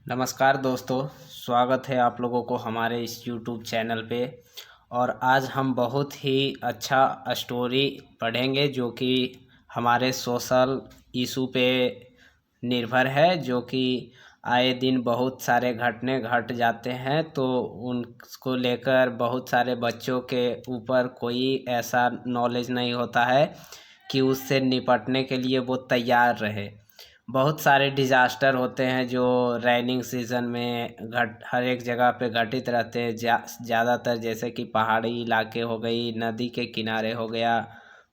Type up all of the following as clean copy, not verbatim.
नमस्कार दोस्तों, स्वागत है आप लोगों को हमारे इस YouTube चैनल पे। और आज हम बहुत ही अच्छा स्टोरी पढ़ेंगे जो कि हमारे सोशल इशू पे निर्भर है, जो कि आए दिन बहुत सारे घटने घट जाते हैं। तो उनको लेकर बहुत सारे बच्चों के ऊपर कोई ऐसा नॉलेज नहीं होता है कि उससे निपटने के लिए वो तैयार रहे। बहुत सारे डिज़ास्टर होते हैं जो रेनिंग सीज़न में हर एक जगह पे घटित रहते हैं। ज़्यादातर जैसे कि पहाड़ी इलाके हो गई, नदी के किनारे हो गया।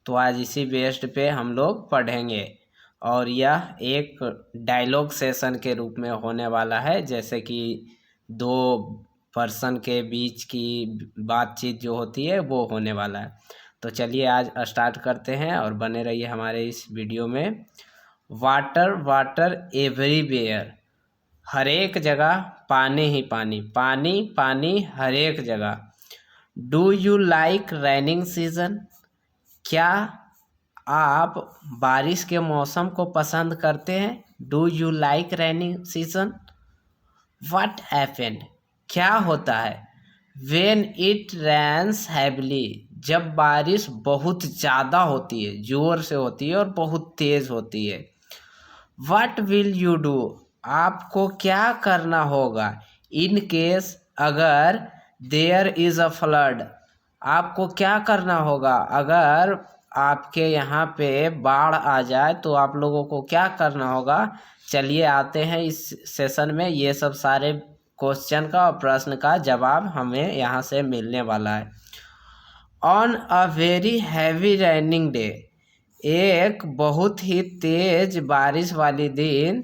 तो आज इसी बेस्ड पे हम लोग पढ़ेंगे और यह एक डायलॉग सेशन के रूप में होने वाला है, जैसे कि दो पर्सन के बीच की बातचीत जो होती है वो होने वाला है। तो चलिए आज स्टार्ट करते हैं और बने रहिए हमारे इस वीडियो में। वाटर वाटर एवरीवेयर, हर एक जगह पानी ही पानी, पानी पानी हर एक जगह। Do you like raining season, क्या आप बारिश के मौसम को पसंद करते हैं? Do you like raining season? What happened, क्या होता है? व्हेन इट रेन्स हैवली, जब बारिश बहुत ज़्यादा होती है, ज़ोर से होती है और बहुत तेज़ होती है। What will you do, आपको क्या करना होगा? इन केस, अगर देयर इज़ अ फ्लड, आपको क्या करना होगा? अगर आपके यहाँ पे बाढ़ आ जाए तो आप लोगों को क्या करना होगा? चलिए आते हैं इस सेशन में। ये सब सारे क्वेश्चन का और प्रश्न का जवाब हमें यहाँ से मिलने वाला है। On a very heavy raining day, एक बहुत ही तेज बारिश वाली दिन,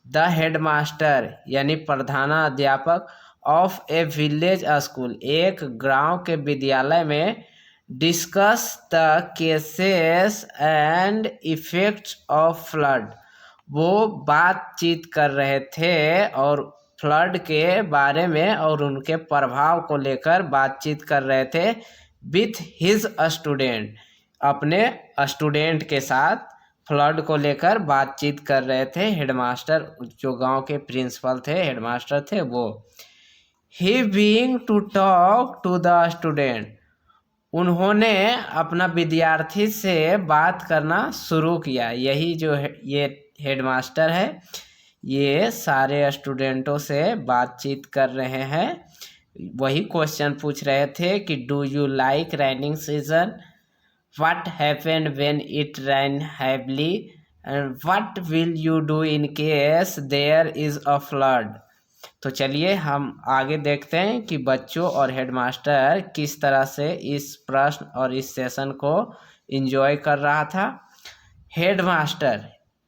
द हेडमास्टर यानी प्रधानाध्यापक ऑफ ए विलेज स्कूल, एक गांव के विद्यालय में, discuss the cases and effects of flood, वो बातचीत कर रहे थे और फ्लड के बारे में और उनके प्रभाव को लेकर बातचीत कर रहे थे विथ हिज स्टूडेंट, अपने स्टूडेंट के साथ फ्लड को लेकर बातचीत कर रहे थे। हेडमास्टर जो गांव के प्रिंसिपल थे, हेडमास्टर थे वो। He being to talk to the student, उन्होंने अपना विद्यार्थी से बात करना शुरू किया। यही जो ये हेडमास्टर है, ये सारे स्टूडेंटों से बातचीत कर रहे हैं। वही क्वेश्चन पूछ रहे थे कि do you like raining season, what happened when it rain heavily, and what will you do in case there is a flood। तो चलिए हम आगे देखते हैं कि बच्चों और हेडमास्टर किस तरह से इस प्रश्न और इस सेशन को एंजॉय कर रहा था।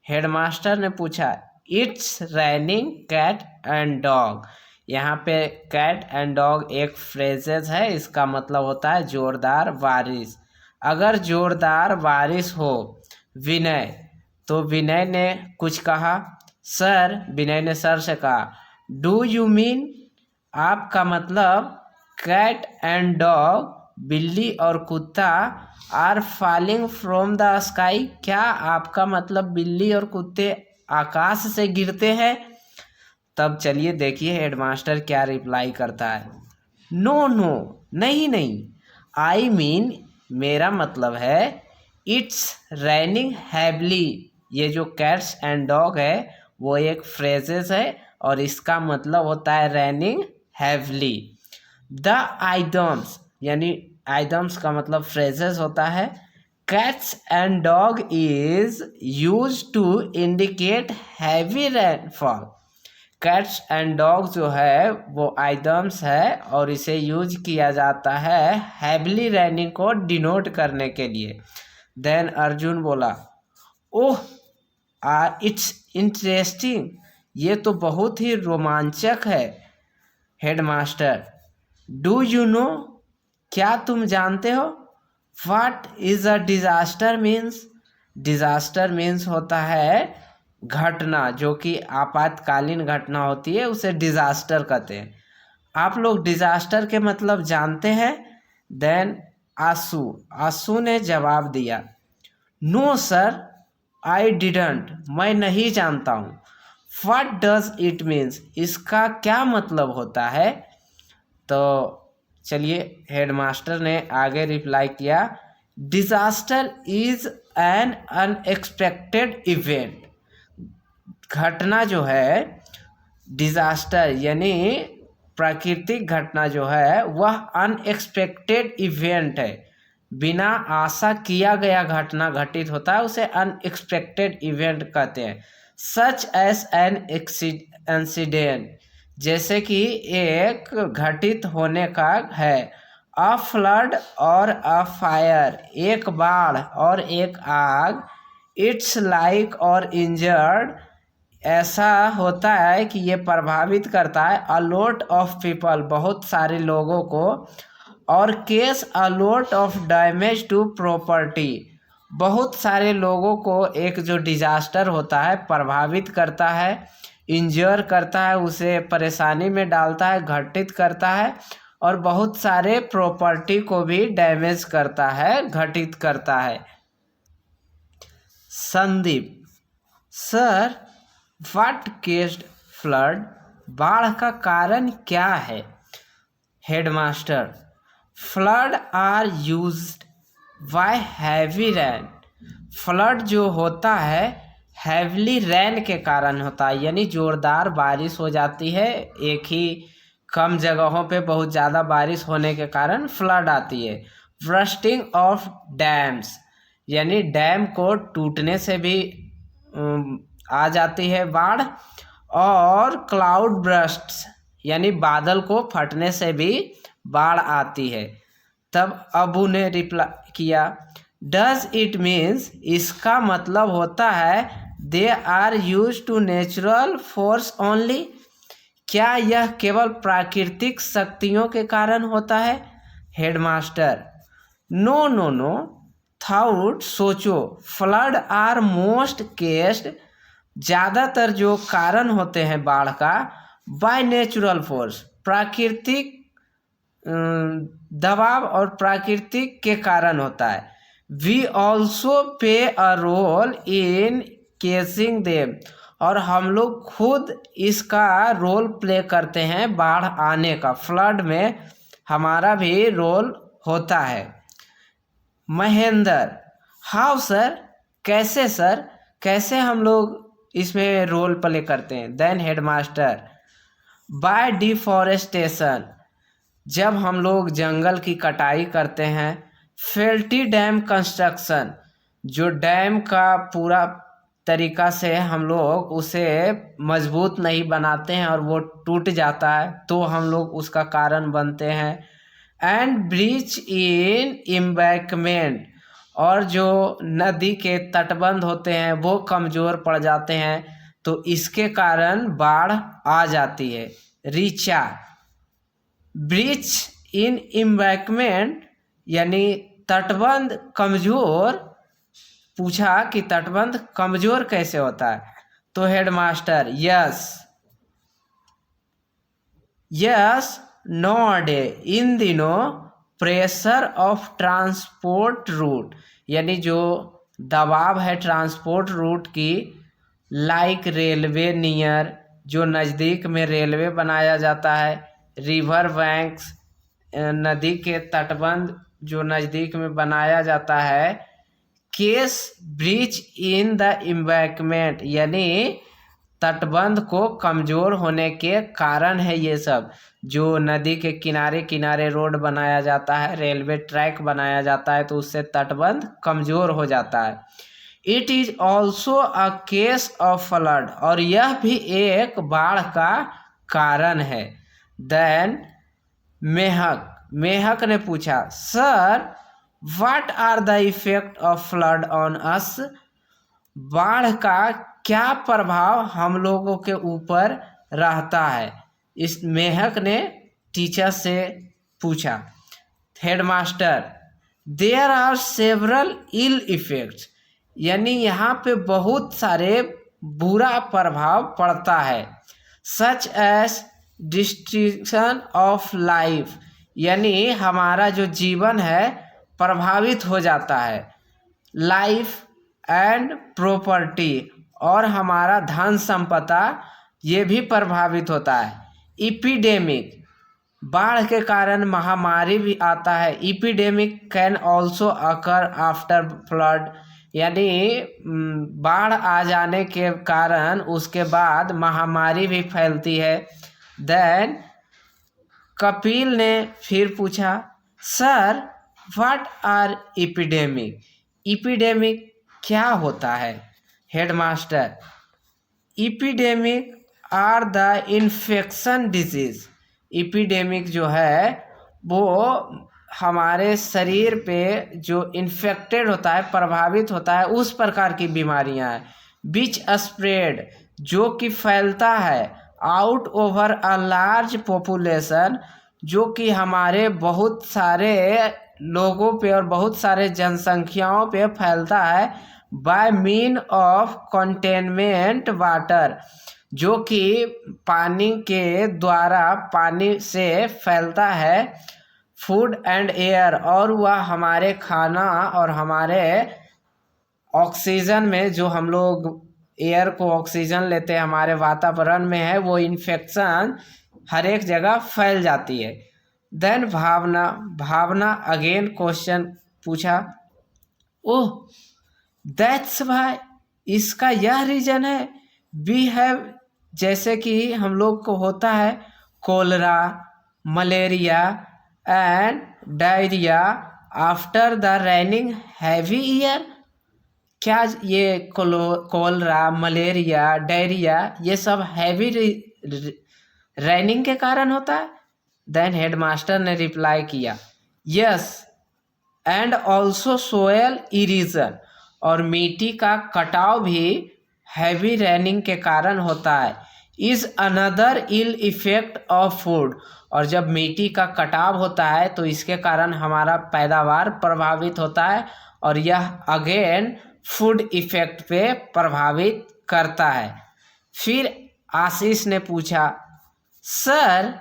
हेडमास्टर ने पूछा, it's raining cat and dog. यहाँ पे कैट एंड डॉग एक फ्रेजेस है, इसका मतलब होता है जोरदार बारिश। अगर जोरदार बारिश हो, विनय, तो विनय ने कुछ कहा। सर, विनय ने सर से कहा, डू यू मीन, आपका मतलब कैट एंड डॉग, बिल्ली और कुत्ता, are falling from the sky, क्या आपका मतलब बिल्ली और कुत्ते आकाश से गिरते हैं? तब चलिए देखिए हेडमास्टर क्या रिप्लाई करता है। नो नो, नहीं नहीं, आई मीन, मेरा मतलब है, इट्स रैनिंग हैवली। ये जो कैट्स एंड डॉग है वो एक फ्रेजेस है और इसका मतलब होता है रैनिंग हैवली। द आइटम्स, यानी आइटम्स का मतलब फ्रेजेस होता है। Cats and dog is use to indicate heavy rainfall, cats and dog जो है वो आइटम्स है और इसे यूज किया जाता है हैवली रेनिंग को डिनोट करने के लिए। देन अर्जुन बोला, ओह इट्स इंटरेस्टिंग, ये तो बहुत ही रोमांचक है। हेडमास्टर, डू यू नो, क्या तुम जानते हो? What is a disaster means, disaster means होता है घटना, जो कि आपातकालीन घटना होती है, उसे डिजास्टर कहते हैं। आप लोग डिजास्टर के मतलब जानते हैं? देन आसू ने जवाब दिया, नो सर, आई डिडंट, मैं नहीं जानता हूँ। व्हाट डज इट मीन्स, इसका क्या मतलब होता है। तो चलिए हेडमास्टर ने आगे रिप्लाई किया, disaster is an unexpected event. घटना जो है, डिजास्टर यानी प्राकृतिक घटना जो है वह अनएक्सपेक्टेड इवेंट है, बिना आशा किया गया घटना घटित होता है उसे अनएक्सपेक्टेड इवेंट कहते हैं। सच एज एन इंसिडेंट, जैसे कि एक घटित होने का है। अ फ्लड और अ फायर, एक बाढ़ और एक आग। इट्स लाइक और इंजर्ड, ऐसा होता है कि ये प्रभावित करता है अ लॉट ऑफ पीपल, बहुत सारे लोगों को। और cause a lot of damage to property, बहुत सारे लोगों को एक जो डिजास्टर होता है प्रभावित करता है, इंजर करता है, उसे परेशानी में डालता है, घटित करता है, और बहुत सारे प्रॉपर्टी को भी डैमेज करता है, घटित करता है। Sandeep, sir what caused flood, बाढ़ का कारण क्या है। Headmaster, flood are used by heavy rain, flood जो होता है हैवली रेन के कारण होता है, यानी जोरदार बारिश हो जाती है, एक ही कम जगहों पे बहुत ज़्यादा बारिश होने के कारण फ्लड आती है। ब्रस्टिंग ऑफ डैम्स, यानी डैम को टूटने से भी आ जाती है बाढ़। और क्लाउड ब्रस्ट्स, यानी बादल को फटने से भी बाढ़ आती है। तब अबू ने रिप्लाई किया, डज इट मीन्स, इसका मतलब होता है they are use to natural force only, क्या यह केवल प्राकृतिक शक्तियों के कारण होता है। Headmaster, no no no, thought, सोचो, फ्लड आर मोस्ट केस्ड, ज़्यादातर जो कारण होते हैं बाढ़ का, बाय नेचुरल फोर्स, प्राकृतिक दबाव और प्राकृतिक के कारण होता है। We also play a role in causing them, और हम लोग खुद इसका रोल प्ले करते हैं बाढ़ आने का, फ्लड में हमारा भी रोल होता है। महेंद्र, हाउ सर, कैसे सर, कैसे हम लोग इसमें रोल प्ले करते हैं। देन हेडमास्टर, बाय डिफॉरेस्टेशन, जब हम लोग जंगल की कटाई करते हैं। फेल्टी डैम कंस्ट्रक्शन, जो डैम का पूरा तरीका से हम लोग उसे मजबूत नहीं बनाते हैं और वो टूट जाता है तो हम लोग उसका कारण बनते हैं। एंड ब्रीच इन एम्बैंकमेंट, और जो नदी के तटबंध होते हैं वो कमज़ोर पड़ जाते हैं तो इसके कारण बाढ़ आ जाती है। रीचा, ब्रीच इन एम्बैंकमेंट यानी तटबंध कमज़ोर, पूछा कि तटबंध कमज़ोर कैसे होता है। तो हेडमास्टर, यस नॉडे, इन दिनों प्रेशर ऑफ ट्रांसपोर्ट रूट, यानी जो दबाव है ट्रांसपोर्ट रूट की, लाइक रेलवे नियर, जो नज़दीक में रेलवे बनाया जाता है। रिवर बैंक्स, नदी के तटबंध जो नज़दीक में बनाया जाता है। Case breach in the embankment, यानी तटबंध को कमज़ोर होने के कारण है ये सब, जो नदी के किनारे किनारे रोड बनाया जाता है, रेलवे ट्रैक बनाया जाता है तो उससे तटबंध कमज़ोर हो जाता है। It is also a case of flood, और यह भी एक बाढ़ का कारण है। देन मेहक ने पूछा, sir what are the effect of flood on us, बाढ़ का क्या प्रभाव हम लोगों के ऊपर रहता है। इस मेहक ने टीचर से पूछा। Headmaster, there are several ill effects, यानी यहाँ पे बहुत सारे बुरा प्रभाव पड़ता है। Such as destruction of life, यानी हमारा जो जीवन है प्रभावित हो जाता है। लाइफ एंड प्रॉपर्टी, और हमारा धन संपदा ये भी प्रभावित होता है। इपिडेमिक, बाढ़ के कारण महामारी भी आता है। Epidemic can also occur after flood, यानी बाढ़ आ जाने के कारण उसके बाद महामारी भी फैलती है। देन कपिल ने फिर पूछा, sir what are epidemic, epidemic क्या होता है? Headmaster, epidemic are the infection disease, epidemic जो है वो हमारे शरीर पे जो इन्फेक्टेड होता है, प्रभावित होता है, उस प्रकार की बीमारियां हैं। विच स्प्रेड, जो कि फैलता है, out over a large population, जो कि हमारे बहुत सारे लोगों पे और बहुत सारे जनसंख्याओं पे फैलता है। By mean of contaminated water, जो कि पानी के द्वारा, पानी से फैलता है। फूड एंड एयर, और वह हमारे खाना और हमारे ऑक्सीजन में, जो हम लोग एयर को ऑक्सीजन लेते हैं हमारे वातावरण में है, वो इन्फेक्शन हर एक जगह फैल जाती है। देन भावना, भावना अगेन क्वेश्चन पूछा, ओह दैट्स वाई, इसका यह रीजन है। वी हैव, जैसे कि हम लोग को होता है cholera, malaria and diarrhoea after the raining heavy year, क्या ये कोलरा, मलेरिया, डायरिया ये सब हैवी रेनिंग के कारण होता है? देन हेडमास्टर ने रिप्लाई किया, यस एंड ऑल्सो सोयल इरीजन, और मिट्टी का कटाव भी हैवी रेनिंग के कारण होता है। Is another ill effect of food, और जब मिट्टी का कटाव होता है तो इसके कारण हमारा पैदावार प्रभावित होता है, और यह अगेन फूड इफेक्ट पे प्रभावित करता है। फिर आशीष ने पूछा, sir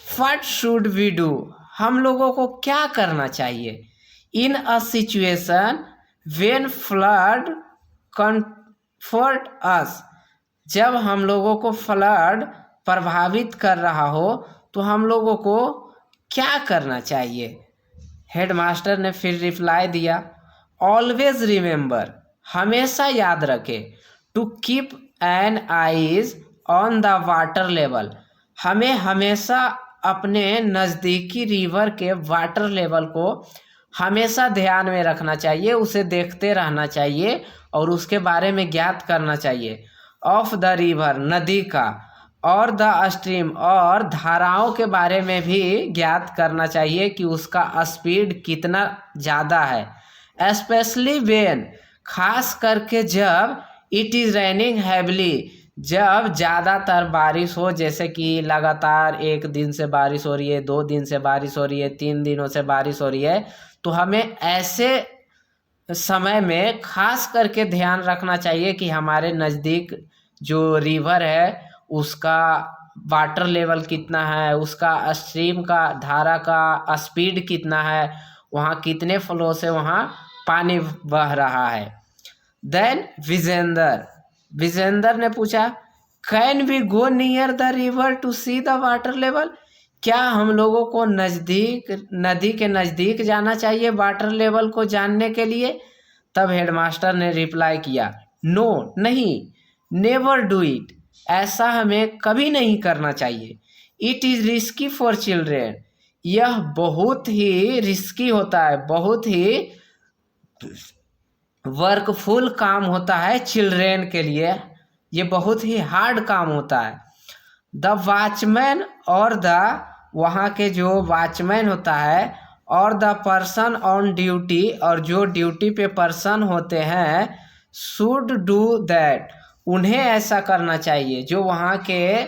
what should we do, हम लोगों को क्या करना चाहिए? In a situation when flood comfort us, जब हम लोगों को फ्लड प्रभावित कर रहा हो तो हम लोगों को क्या करना चाहिए? हेडमास्टर ने फिर रिप्लाई दिया, ऑलवेज रिमेंबर, हमेशा याद रखें, to keep an eyes on the water level, हमें हमेशा अपने नज़दीकी रिवर के वाटर लेवल को हमेशा ध्यान में रखना चाहिए, उसे देखते रहना चाहिए और उसके बारे में ज्ञात करना चाहिए। ऑफ द रिवर, नदी का, और द स्ट्रीम, और धाराओं के बारे में भी ज्ञात करना चाहिए कि उसका स्पीड कितना ज़्यादा है। स्पेशली वेन, खास करके जब इट इज़ रेनिंग हैवली, जब ज़्यादातर बारिश हो, जैसे कि लगातार 1 दिन से बारिश हो रही है, 2 दिन से बारिश हो रही है, 3 दिनों से बारिश हो रही है, तो हमें ऐसे समय में खास करके ध्यान रखना चाहिए कि हमारे नज़दीक जो रिवर है उसका वाटर लेवल कितना है, उसका स्ट्रीम का, धारा का स्पीड कितना है, वहाँ कितने फ्लो से वहाँ पानी बह रहा है। देन विजेंदर ने पूछा, can we go near the river to see the water level, क्या हम लोगों को नदी के नज़दीक जाना चाहिए वाटर लेवल को जानने के लिए? तब हेडमास्टर ने रिप्लाई किया, नो, नहीं, नेवर डू इट, ऐसा हमें कभी नहीं करना चाहिए। It is risky for children, यह बहुत ही रिस्की होता है, बहुत ही वर्कफुल काम होता है चिल्ड्रेन के लिए, ये बहुत ही हार्ड काम होता है। द वॉचमैन, और द, वहाँ के जो वॉचमैन होता है, और द पर्सन ऑन ड्यूटी, और जो ड्यूटी पे पर्सन होते हैं, शुड डू दैट, उन्हें ऐसा करना चाहिए। जो वहाँ के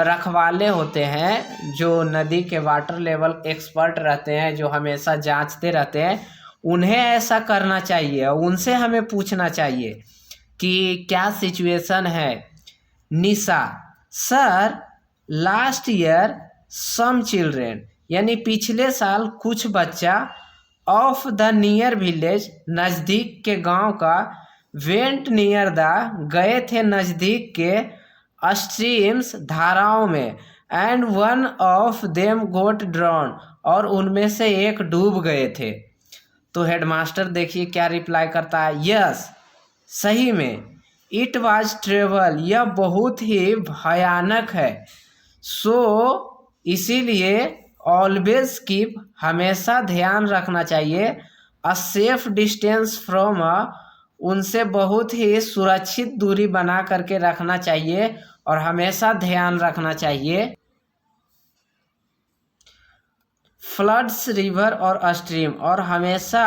रखवाले होते हैं, जो नदी के वाटर लेवल एक्सपर्ट रहते हैं, जो हमेशा जांचते रहते हैं, उन्हें ऐसा करना चाहिए, उनसे हमें पूछना चाहिए कि क्या सिचुएशन है। निशा, sir last year some children, यानी पिछले साल कुछ बच्चा ऑफ द नियर विलेज, नज़दीक के गांव का, वेंट नियर द, गए थे नज़दीक के स्ट्रीम्स, धाराओं में, and one of them got drown, और उनमें से एक डूब गए थे। तो हेडमास्टर देखिए क्या रिप्लाई करता है, यस, सही में, इट वाज ट्रेबल, यह बहुत ही भयानक है, सो इसीलिए ऑलवेज कीप, हमेशा ध्यान रखना चाहिए, अ सेफ डिस्टेंस फ्रॉम, उनसे बहुत ही सुरक्षित दूरी बना करके रखना चाहिए और हमेशा ध्यान रखना चाहिए। फ्लड्स, रिवर और स्ट्रीम, और हमेशा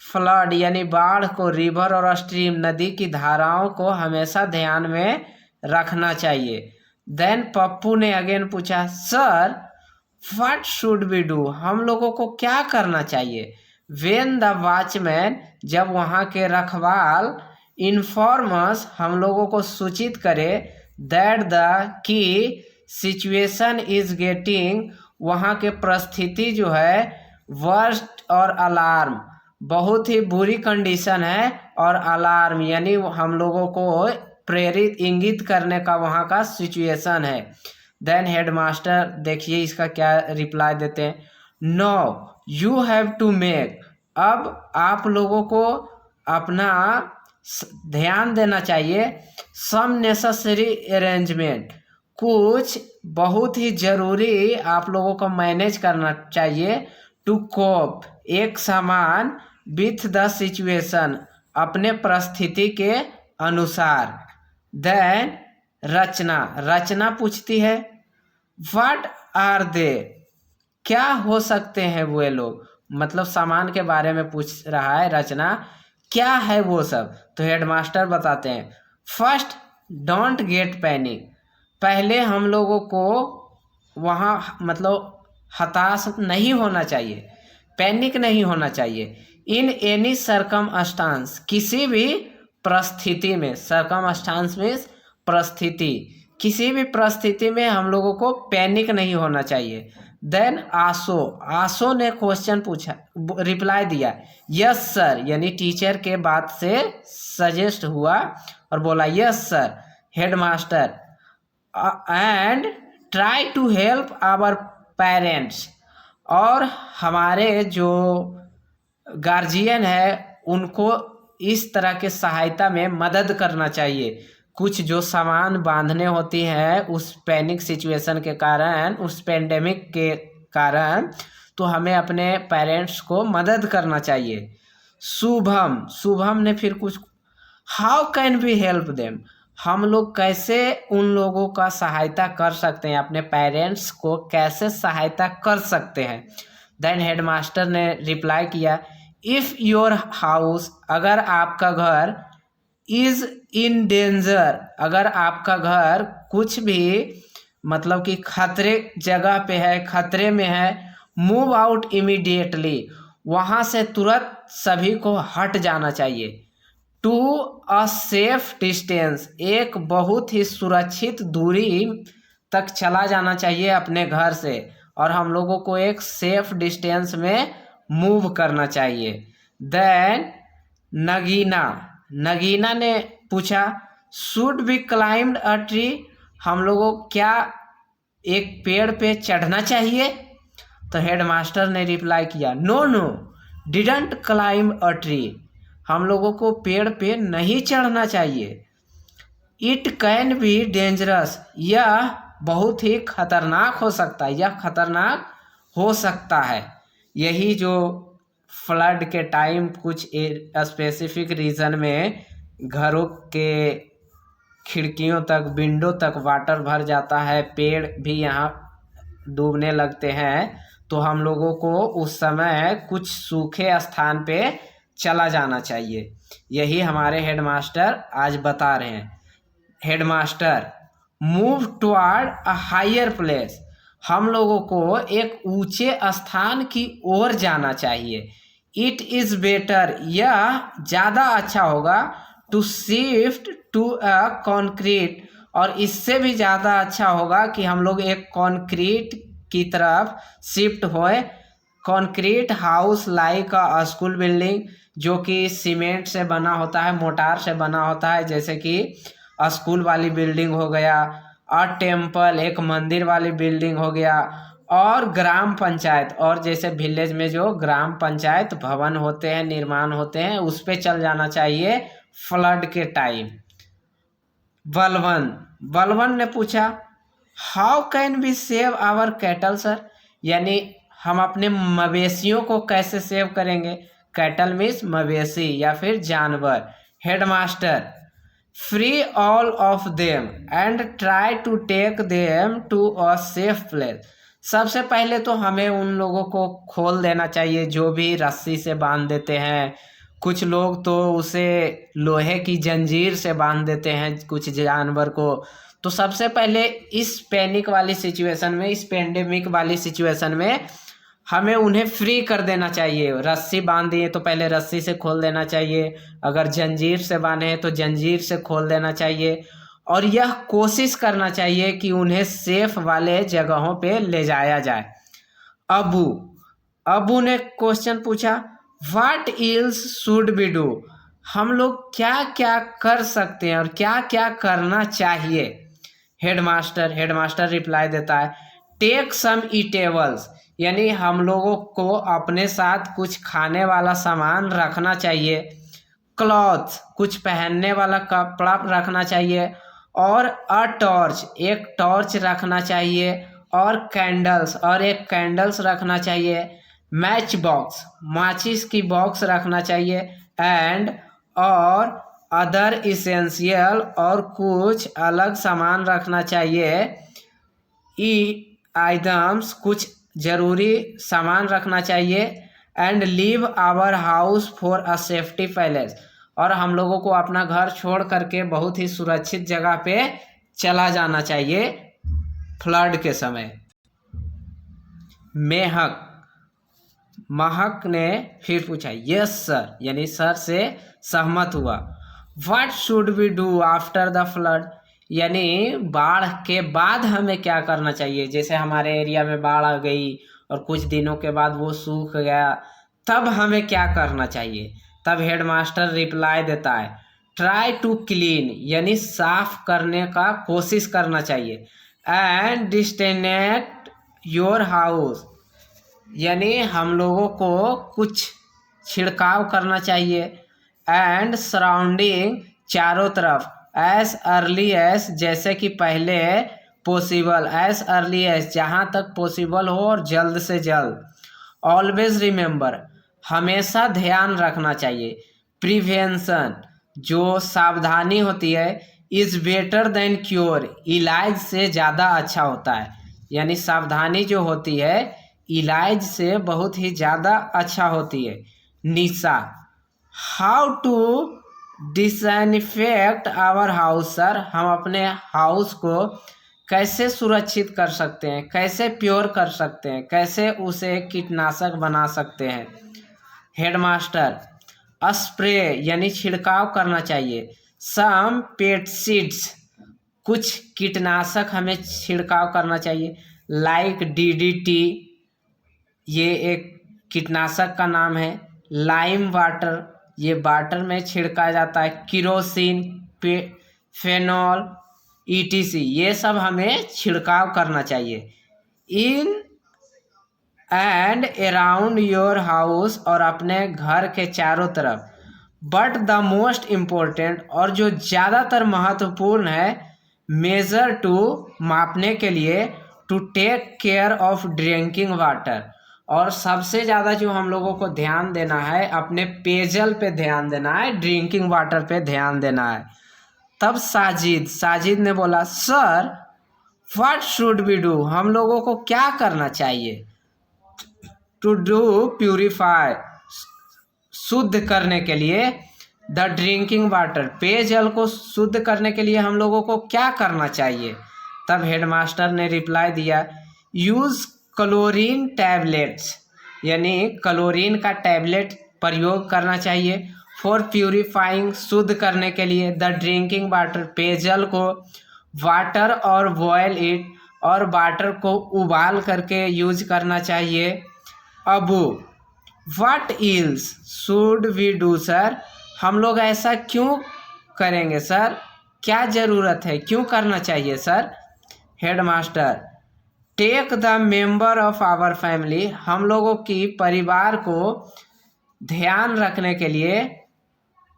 फ्लड यानी बाढ़ को, रिवर और स्ट्रीम नदी की धाराओं को हमेशा ध्यान में रखना चाहिए। देन पप्पू ने अगेन पूछा, sir what should we do, हम लोगों को क्या करना चाहिए। वेन द वॉचमैन, जब वहाँ के रखवाल, इन्फॉर्मस, हम लोगों को सूचित करे, that the key situation is getting, वहाँ के परिस्थिति जो है वर्स्ट और अलार्म, बहुत ही बुरी कंडीशन है, और अलार्म यानी हम लोगों को प्रेरित इंगित करने का वहाँ का सिचुएशन है। देन हेडमास्टर देखिए इसका क्या रिप्लाई देते हैं, no you have to make, अब आप लोगों को अपना ध्यान देना चाहिए, सम नेसेसरी अरेंजमेंट, कुछ बहुत ही ज़रूरी आप लोगों को मैनेज करना चाहिए, टू कोप, एक समान, विथ द सिचुएशन, अपने परिस्थिति के अनुसार। देन रचना पूछती है, व्हाट आर दे, क्या हो सकते हैं वे लोग, मतलब सामान के बारे में पूछ रहा है रचना, क्या है वो सब। तो हेडमास्टर बताते हैं, फर्स्ट डोंट गेट पैनिक, पहले हम लोगों को वहाँ मतलब हताश नहीं होना चाहिए, पैनिक नहीं होना चाहिए। इन एनी सरकमस्टांस, किसी भी परिस्थिति में, सरकमस्टांस मीन्स परिस्थिति, किसी भी परिस्थिति में हम लोगों को पैनिक नहीं होना चाहिए। देन आसो ने क्वेश्चन पूछा, रिप्लाई दिया, यस सर, यानी टीचर के बात से सजेस्ट हुआ और बोला yes sir headmaster, and try to help our parents, और हमारे जो गार्जियन है उनको इस तरह के सहायता में मदद करना चाहिए। कुछ जो सामान बांधने होती हैं उस पैनिक सिचुएशन के कारण, उस पेंडेमिक के कारण, तो हमें अपने पेरेंट्स को मदद करना चाहिए। शुभम ने फिर कुछ, how can we help them, हम लोग कैसे उन लोगों का सहायता कर सकते हैं, अपने पेरेंट्स को कैसे सहायता कर सकते हैं। देन हेडमास्टर ने रिप्लाई किया, इफ़ योर हाउस, अगर आपका घर, इज़ इन डेंजर, अगर आपका घर कुछ भी मतलब कि खतरे जगह पे है, खतरे में है, मूव आउट इमीडिएटली, वहाँ से तुरंत सभी को हट जाना चाहिए। टू अ सेफ डिस्टेंस, एक बहुत ही सुरक्षित दूरी तक चला जाना चाहिए अपने घर से, और हम लोगों को एक सेफ डिस्टेंस में मूव करना चाहिए। देन नगीना ने पूछा, should be climbed a tree, हम लोगों को क्या एक पेड़ पे चढ़ना चाहिए। तो हेडमास्टर ने रिप्लाई किया, no didn't climb a tree, हम लोगों को पेड़ पे नहीं चढ़ना चाहिए। इट कैन बी डेंजरस, यह बहुत ही खतरनाक हो सकता है, यह खतरनाक हो सकता है। यही जो फ्लड के टाइम कुछ स्पेसिफिक रीजन में घरों के खिड़कियों तक, विंडो तक वाटर भर जाता है, पेड़ भी यहाँ डूबने लगते हैं, तो हम लोगों को उस समय कुछ सूखे स्थान पे चला जाना चाहिए। यही हमारे हेडमास्टर आज बता रहे हैं। Headmaster, move toward a higher place, हम लोगों को एक ऊंचे स्थान की ओर जाना चाहिए। इट इज़ बेटर, यह ज़्यादा अच्छा होगा, to shift to a concrete, और इससे भी ज़्यादा अच्छा होगा कि हम लोग एक कॉन्क्रीट की तरफ शिफ्ट होए। कंक्रीट हाउस लाइक अ स्कूल बिल्डिंग, जो कि सीमेंट से बना होता है, मोटार से बना होता है, जैसे कि स्कूल वाली बिल्डिंग हो गया। अ टेम्पल, एक मंदिर वाली बिल्डिंग हो गया। और ग्राम पंचायत, और जैसे विलेज में जो ग्राम पंचायत भवन होते हैं, निर्माण होते हैं, उस पे चल जाना चाहिए फ्लड के टाइम। बलवन बलवन ने पूछा how can we save our cattle sir, यानी हम अपने मवेशियों को कैसे सेव करेंगे। कैटल मीन्स मवेशी या फिर जानवर। Headmaster free all of them and try to take them to a safe place. सबसे पहले तो हमें उन लोगों को खोल देना चाहिए जो भी रस्सी से बांध देते हैं। कुछ लोग तो उसे लोहे की जंजीर से बांध देते हैं कुछ जानवर को। तो सबसे पहले इस पैनिक वाली सिचुएशन में, इस पेंडेमिक वाली सिचुएशन में हमें उन्हें फ्री कर देना चाहिए। रस्सी बांध दिए तो पहले रस्सी से खोल देना चाहिए, अगर जंजीर से बांधे हैं तो जंजीर से खोल देना चाहिए। और यह कोशिश करना चाहिए कि उन्हें सेफ वाले जगहों पे ले जाया जाए। अबू अबू ने क्वेश्चन पूछा what else should be do, हम लोग क्या क्या कर सकते हैं और क्या क्या करना चाहिए। हेडमास्टर रिप्लाई देता है टेक सम ईटेबल्स, यानी हम लोगों को अपने साथ कुछ खाने वाला सामान रखना चाहिए। क्लॉथ, कुछ पहनने वाला कपड़ा रखना चाहिए। और अ टॉर्च, एक टॉर्च रखना चाहिए। और कैंडल्स, और एक कैंडल्स रखना चाहिए। मैच बॉक्स, माचिस की बॉक्स रखना चाहिए। एंड और अदर इसेंशियल, और कुछ अलग सामान रखना चाहिए। आइटम्स, कुछ जरूरी सामान रखना चाहिए। And leave our house for a safety palace, और हम लोगों को अपना घर छोड़ करके बहुत ही सुरक्षित जगह पे चला जाना चाहिए फ्लड के समय। महक ने फिर पूछा यस सर, यानी सर से सहमत हुआ। What should we do after the flood, यानी बाढ़ के बाद हमें क्या करना चाहिए। जैसे हमारे एरिया में बाढ़ आ गई और कुछ दिनों के बाद वो सूख गया, तब हमें क्या करना चाहिए। तब हेडमास्टर रिप्लाई देता है ट्राई टू क्लीन, यानी साफ करने का कोशिश करना चाहिए। एंड डिस्टेनेट योर हाउस, यानी हम लोगों को कुछ छिड़काव करना चाहिए। एंड सराउंडिंग, चारों तरफ। एज अर्ली एज, जैसे कि पहले पॉसिबल। एज अर्ली एज, जहाँ तक पॉसिबल हो और जल्द से जल्द। ऑलवेज रिमेंबर, हमेशा ध्यान रखना चाहिए। प्रिवेंशन, जो सावधानी होती है, इज़ बेटर देन क्योर, इलाज से ज़्यादा अच्छा होता है। यानी सावधानी जो होती है इलाज से बहुत ही ज़्यादा अच्छा होती है। Nisha how to disinfect our house, sir हम अपने हाउस को कैसे सुरक्षित कर सकते हैं, कैसे प्योर कर सकते हैं, कैसे उसे कीटनाशक बना सकते हैं। हेडमास्टर स्प्रे, यानी छिड़काव करना चाहिए। सम पेस्टिसाइड्स, कुछ कीटनाशक हमें छिड़काव करना चाहिए। लाइक डीडीटी, ये एक कीटनाशक का नाम है। लाइम वाटर, ये वाटर में छिड़का जाता है। किरोसिन, फेनॉल, ईटीसी, ये सब हमें छिड़काव करना चाहिए। In and around your house, और अपने घर के चारों तरफ। बट द मोस्ट इम्पोर्टेंट, और जो ज़्यादातर महत्वपूर्ण है, मेजर टू, मापने के लिए, to take care of drinking water, और सबसे ज़्यादा जो हम लोगों को ध्यान देना है अपने पेयजल पे ध्यान देना है, ड्रिंकिंग वाटर पे ध्यान देना है। तब साजिद ने बोला sir what should we do, हम लोगों को क्या करना चाहिए। टू डू प्यूरिफाई, शुद्ध करने के लिए। द ड्रिंकिंग वाटर, पेयजल को शुद्ध करने के लिए हम लोगों को क्या करना चाहिए। तब हेडमास्टर ने रिप्लाई दिया यूज़ क्लोरीन टैबलेट्स, यानी क्लोरीन का टैबलेट प्रयोग करना चाहिए। फॉर प्यूरिफाइंग, शुद्ध करने के लिए। द ड्रिंकिंग वाटर, पेयजल को। वाटर और बॉयल इट, और वाटर को उबाल करके यूज करना चाहिए। Abu. What else should we do sir? हम लोग ऐसा क्यों करेंगे सर? क्या ज़रूरत है, क्यों करना चाहिए sir? Headmaster, take the member of our family, हम लोगों की परिवार को ध्यान रखने के लिए,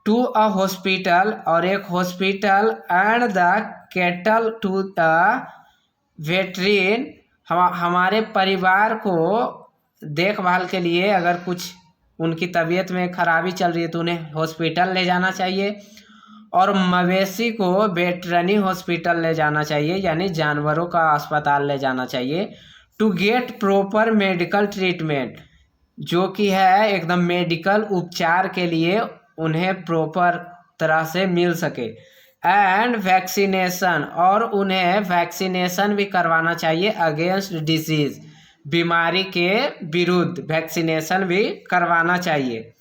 टू अ हॉस्पिटल, और एक hospital, and the cattle to the veterinary, हमारे परिवार को देखभाल के लिए अगर कुछ उनकी तबीयत में खराबी चल रही है तो उन्हें हॉस्पिटल ले जाना चाहिए, और मवेशी को वेटरनी हॉस्पिटल ले जाना चाहिए, यानी जानवरों का अस्पताल ले जाना चाहिए, to get proper medical treatment, जो कि है एकदम मेडिकल उपचार के लिए उन्हें प्रॉपर तरह से मिल सके, एंड वैक्सीनेशन, और उन्हें वैक्सीनेशन भी करवाना चाहिए अगेंस्ट डिजीज, बीमारी के विरुद्ध वैक्सीनेशन भी करवाना चाहिए।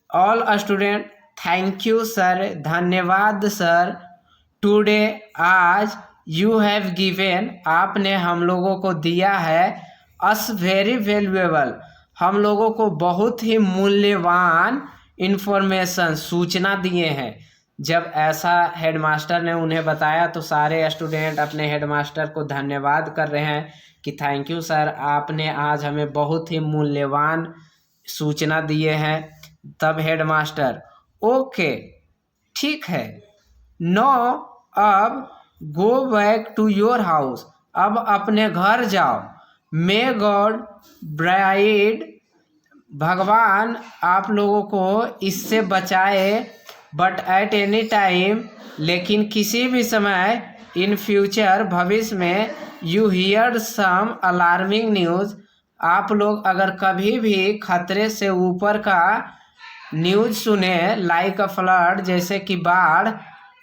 All student, thank you sir, धन्यवाद सर। टुडे, आज, यू हैव गिवेन, आपने हम लोगों को दिया है, अस वेरी वैल्यूएबल, हम लोगों को बहुत ही मूल्यवान इंफॉर्मेशन, सूचना दिए हैं। जब ऐसा हेडमास्टर ने उन्हें बताया तो सारे स्टूडेंट अपने हेडमास्टर को धन्यवाद कर रहे हैं कि थैंक यू सर, आपने आज हमें बहुत ही मूल्यवान सूचना दिए हैं। तब हेडमास्टर, ओके ठीक है, नो, अब go back to your house, अब अपने घर जाओ। मे गॉड ब्राइड, भगवान आप लोगों को इससे बचाए, बट एट एनी टाइम, लेकिन किसी भी समय, इन फ्यूचर, भविष्य में, you hear some alarming news, आप लोग अगर कभी भी खतरे से ऊपर का न्यूज़ सुने, लाइक अ फ्लड, जैसे कि बाढ़,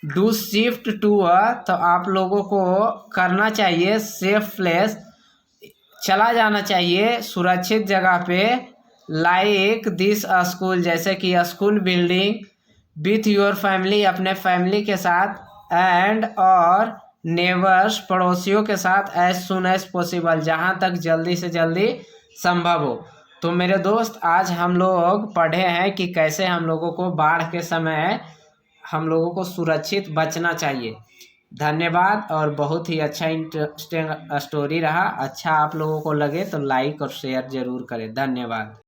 डू शिफ्ट टू अ, तो आप लोगों को करना चाहिए सेफ प्लेस, चला जाना चाहिए सुरक्षित जगह पे, लाइक दिस स्कूल, जैसे कि school building, with your family, अपने फैमिली के साथ, एंड और नेबर्स, पड़ोसियों के साथ, एज सुन एज पॉसिबल, जहाँ तक जल्दी से जल्दी संभव हो। तो मेरे दोस्त, आज हम लोग पढ़े हैं कि कैसे हम लोगों को बाढ़ के समय हम लोगों को सुरक्षित बचना चाहिए। धन्यवाद, और बहुत ही अच्छा इंटरेस्टिंग स्टोरी रहा। अच्छा आप लोगों को लगे तो लाइक और शेयर ज़रूर करें। धन्यवाद।